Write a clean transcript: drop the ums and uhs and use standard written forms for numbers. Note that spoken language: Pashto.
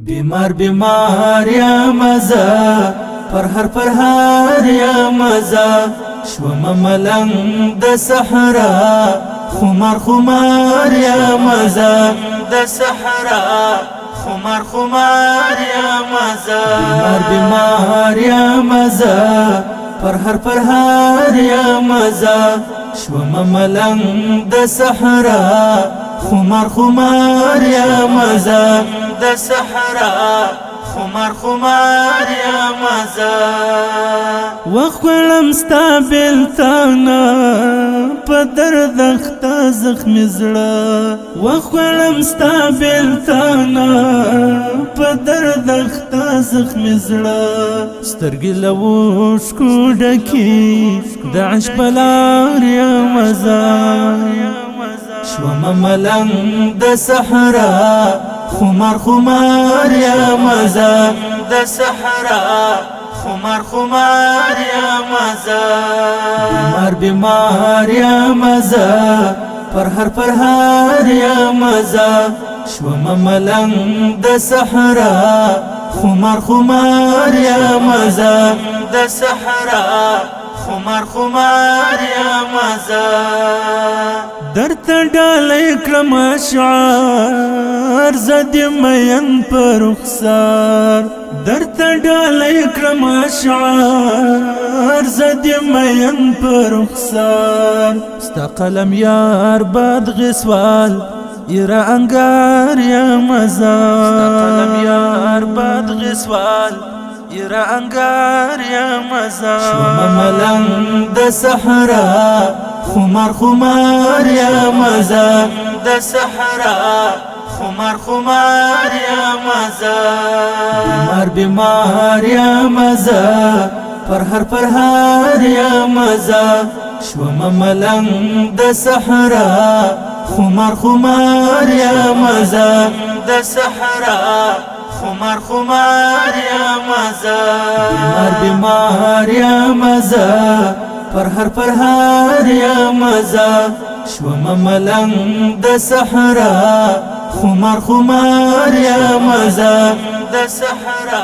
بیمار بیمار یا مزا پر هر یا مزا شوم ملنگ د صحرا خمار یا مزا د صحرا خمار یا مزا بیمار یا مزا پر هر یا مزا شوم ملنگ د صحرا خمار یا مزا د صحرا خمار یا مزا وخلم ستابل تانا په درد اخته زخم زړه وخلم ستابل تانا په درد اخته زخم زړه سترګې له اوښکو ډکې د عشق لار یا مزا شوم ملنگ د صحرا خمار یا مزا د صحرا خمار یا مزا بیمار یا مزا پر هر یا مزا شوم ملنگ د صحرا خمار یا مزا د صحرا خمار یا مزا درت ډالۍ کړم اشعار زد مین پر رخسار درت ډالۍ کړم اشعار زد مین پر رخسار ستا قلم یار باد غسوال یرا انگار یا مزا ستا قلم یار باد غسوال یرا انگار یا مزا شوم ملنگ د صحرا خمار یا مزا د صحرا خمار یا مزا بیمار یا مزا پر هر یا مزا شوم ملنگ د صحرا خمار یا مزا د صحرا خمار یا مزا بیمار یا مزا پر هر یا مزا شوم ملنگ د صحرا خمار یا مزا د صحرا